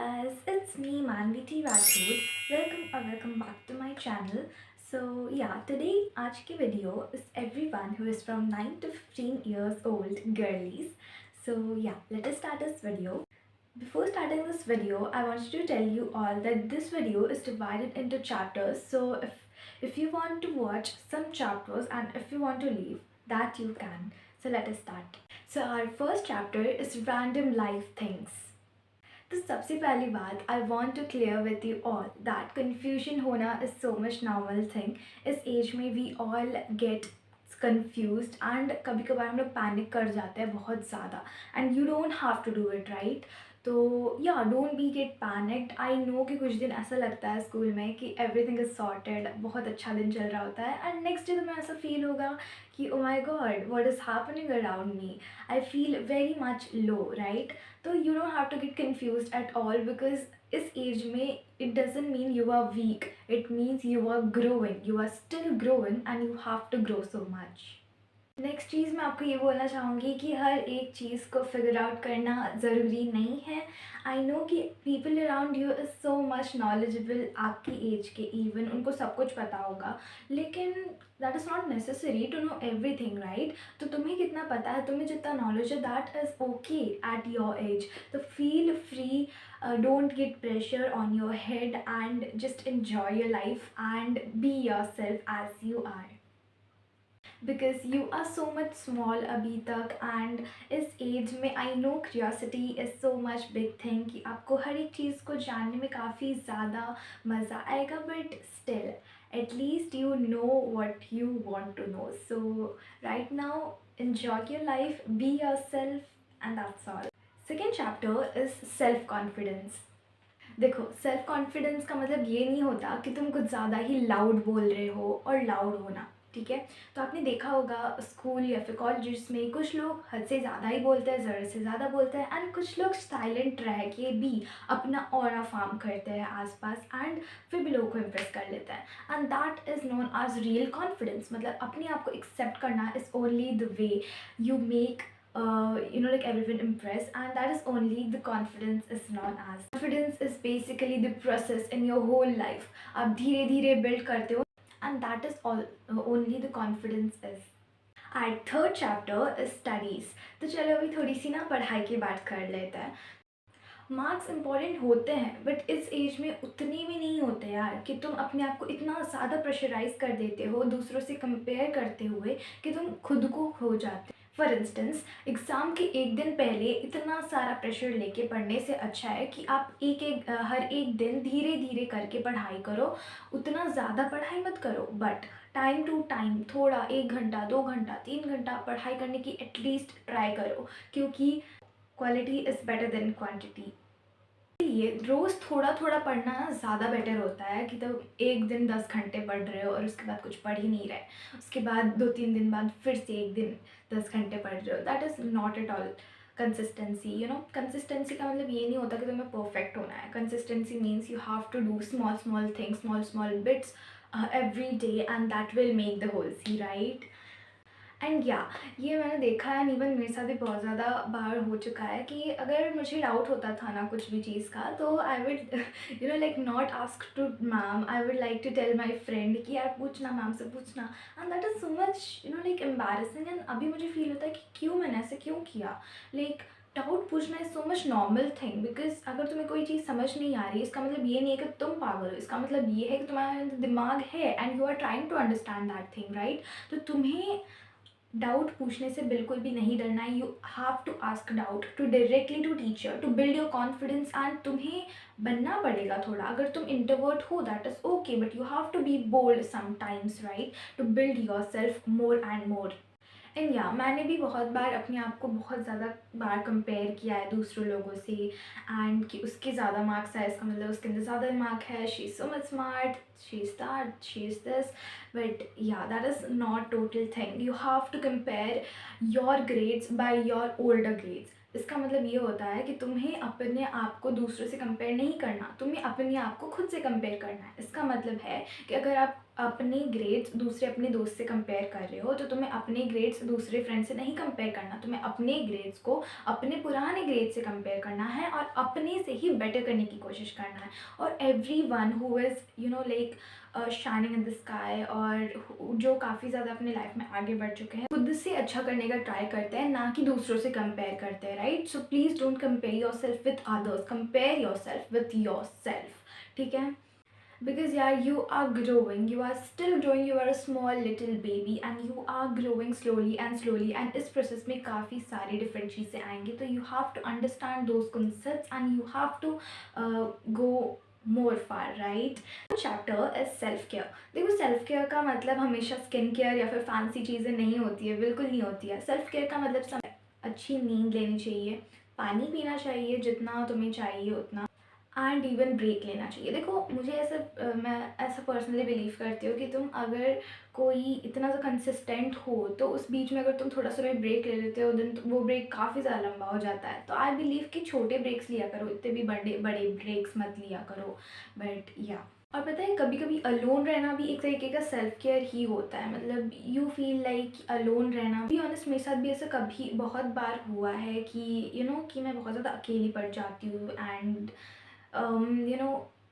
guys, it's me Manvi T Rathod. Welcome back to my channel. So yeah, today आज की video is everyone who is from 9 to 15 years old girlies. So yeah, let us start this video. Before starting this video, I wanted to tell you all that this video is divided into chapters. So if you want to watch some chapters and if you want to leave, that you can. So let us start. So our first chapter is random life things. तो सबसे पहली बात I want to clear with you all that confusion होना is so much normal thing. इस age में we all get confused and कभी कभार हम लोग पैनिक कर जाते हैं बहुत ज़्यादा and you don't have to do it right. तो या don't be get panicked. I know कि कुछ दिन ऐसा लगता है स्कूल में कि एवरीथिंग इज़ सॉर्टेड, बहुत अच्छा दिन चल रहा होता है एंड नेक्स्ट डे तुम्हें ऐसा फील होगा कि oh my god what is happening around me. I feel very much low right. तो you don't have to get confused at all because इस एज में it doesn't mean you are weak, it means you are growing, you are still growing and you have to grow so much. Next चीज़ मैं आपको ये बोलना चाहूँगी कि हर एक चीज़ को फिगर आउट करना ज़रूरी नहीं है. आई नो कि people around you is so much knowledgeable आपकी एज के, इवन उनको सब कुछ पता होगा, लेकिन that is not necessary to know everything right. तो तुम्हें कितना पता है, तुम्हें जितना नॉलेज है, that is okay at your age. तो feel free, don't get pressure on your head and just enjoy your life and be yourself as you are. Because you are so much small अभी तक and इस age में I know curiosity is so much big thing कि आपको हर एक चीज़ को जानने में काफ़ी ज़्यादा मज़ा आएगा, but still at least you know what you want to know. So right now enjoy your life, be yourself, and that's all. Second chapter is self confidence. देखो, सेल्फ कॉन्फिडेंस का मतलब ये नहीं होता कि तुम कुछ ज़्यादा ही लाउड बोल रहे हो और लाउड होना, ठीक है. तो आपने देखा होगा स्कूल या फिर कॉलेज में कुछ लोग हद से ज़्यादा ही बोलते हैं, ज़रूरत से ज़्यादा बोलते हैं एंड कुछ लोग साइलेंट रह के भी अपना ऑरा फार्म करते हैं आसपास एंड फिर भी लोगों को इम्प्रेस कर लेते हैं. And that is known as real confidence. मतलब अपने आप को एक्सेप्ट करना is only the way you make like everyone impress, and that is only the confidence is known as. Confidence is basically the process in your whole life. आप धीरे धीरे build करते हो and that is all only the confidence is. Our third chapter is studies. तो चलो अभी थोड़ी सी ना पढ़ाई की बात कर लेते हैं. मार्क्स इम्पॉर्टेंट होते हैं बट इस एज में उतने भी नहीं होते यार कि तुम अपने आप को इतना ज़्यादा प्रेशराइज कर देते हो दूसरों से कंपेयर करते हुए कि तुम खुद को खो जाते. फॉर इंस्टेंस एग्ज़ाम के एक दिन पहले इतना सारा प्रेशर लेके पढ़ने से अच्छा है कि आप हर एक दिन धीरे धीरे करके पढ़ाई करो. उतना ज़्यादा पढ़ाई मत करो बट टाइम टू टाइम थोड़ा 1 घंटा 2 घंटा 3 घंटा पढ़ाई करने की एटलीस्ट ट्राई करो, क्योंकि quality is better than quantity. ये रोज़ थोड़ा थोड़ा पढ़ना ज़्यादा बेटर होता है कि तो एक दिन 10 घंटे पढ़ रहे हो और उसके बाद कुछ पढ़ ही नहीं रहे, उसके बाद 2-3 दिन बाद फिर से एक दिन 10 घंटे पढ़ रहे हो. That is not at all consistency. Consistency का मतलब ये नहीं होता कि तुम्हें परफेक्ट होना है. Consistency means you have to do small things, small bits every day and that will make the whole see right. And या ये मैंने देखा है एंड इवन मेरे साथ भी बहुत ज़्यादा बार हो चुका है कि अगर मुझे डाउट होता था ना कुछ भी चीज़ का, तो I would like not ask to ma'am, I would like to tell my friend कि यार पूछना, मैम से पूछना. And that is so much like embarrassing. And अभी मुझे फील होता है कि क्यों मैंने ऐसे क्यों किया. लाइक डाउट पूछना is so much normal thing because अगर तुम्हें कोई चीज़ समझ नहीं आ रही इसका मतलब ये नहीं है कि तुम पागल हो. इसका मतलब ये है कि तुम्हारे दिमाग है and you are trying to understand that thing right. तो तुम्हें डाउट पूछने से बिल्कुल भी नहीं डरना है. You have to ask doubt to directly to teacher to build your confidence. And तुम्हें बनना पड़ेगा थोड़ा. अगर तुम इंट्रोवर्ट हो that is okay but you have to be bold sometimes right to build your self more and more. And या मैंने भी बहुत बार अपने आप को बहुत ज़्यादा बार कंपेयर किया है दूसरों लोगों से एंड कि उसके ज़्यादा मार्क्स है इसका मतलब उसके अंदर ज़्यादा मार्क है, she is so much smart, she is that, she is this. But yeah that is not total thing. You have to compare your grades by your older grades. इसका मतलब ये होता है कि तुम्हें अपने आप को दूसरों से कंपेयर नहीं करना, तुम्हें अपने आप को खुद से कंपेयर करना है। इसका मतलब है कि अगर आप अपने ग्रेड्स दूसरे अपने दोस्त से कंपेयर कर रहे हो तो तुम्हें अपने ग्रेड्स दूसरे फ्रेंड से नहीं कंपेयर करना, तुम्हें अपने ग्रेड्स को अपने पुराने ग्रेड से कंपेयर करना है और अपने से ही बेटर करने की कोशिश करना है। और every one who is like shining in the sky और जो काफ़ी ज़्यादा अपने लाइफ में आगे बढ़ चुके हैं, खुद से अच्छा करने का ट्राई करते हैं, ना कि दूसरों से कंपेयर करते हैं, right? So please don't compare your self with others, compare your self with your self, ठीक है? Because yeah, you are growing, you are still growing, you are a small little baby and you are growing slowly and slowly, and इस process में काफ़ी सारी different चीज़ें आएंगी, तो you have to understand those concepts and you have to go more far, right? Chapter is self care. देखो, self care का मतलब हमेशा स्किन केयर या फिर फैंसी चीज़ें नहीं होती है, बिल्कुल नहीं होती है। सेल्फ केयर का मतलब अच्छी नींद लेनी चाहिए, पानी पीना चाहिए जितना तुम्हें चाहिए उतना, एंड इवन ब्रेक लेना चाहिए। देखो, मुझे मैं ऐसा पर्सनली बिलीव करती हूँ कि तुम अगर कोई इतना सा कंसिस्टेंट हो तो उस बीच में अगर तुम थोड़ा सा भी ब्रेक ले लेते हो देन वो ब्रेक काफ़ी ज़्यादा लंबा हो जाता है। तो आई बिलीव कि छोटे ब्रेक्स लिया करो, इतने भी बड़े बड़े ब्रेक्स मत लिया करो। बट या, और पता है, कभी कभी अलोन रहना भी एक तरीके का सेल्फ केयर ही होता है। मतलब यू फील लाइक अलोन रहना भी, ऑनेस्ट मेरे साथ भी ऐसा कभी बहुत बार हुआ है कि कि मैं बहुत ज़्यादा अकेली पड़ जाती हूँ and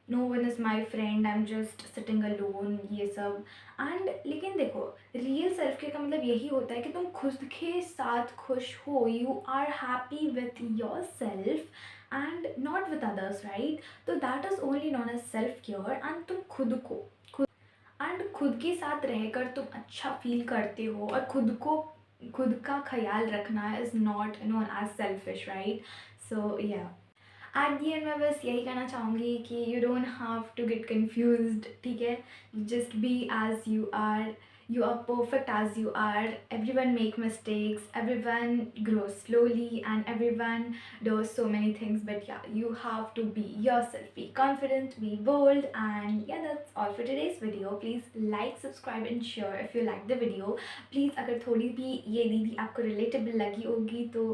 no one is my friend, I am just sitting alone, ये सब। एंड लेकिन देखो, रियल सेल्फ केयर का मतलब यही होता है कि तुम खुद के साथ खुश हो, you are happy with your self and not with others, right? तो that is only known as self care. And तुम खुद के साथ रहकर तुम अच्छा फील करते हो और खुद का ख्याल रखना is not known as selfish, right? So yeah, at the and मैं बस यही कहना चाहूँगी कि you don't have to get confused, ठीक है? Just be as you are perfect as you are. Every one make mistakes, every one grow slowly and every one does so many things, but yeah, you have to be yourself, be confident, be bold, and yeah, that's all for today's video. Please like, subscribe and share if you like the video. Please अगर थोड़ी भी ये दीदी आपको relatable लगी होगी तो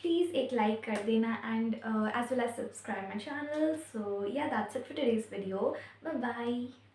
please एक like कर देना, and as well as subscribe my channel. So yeah, that's it for today's video. Bye bye.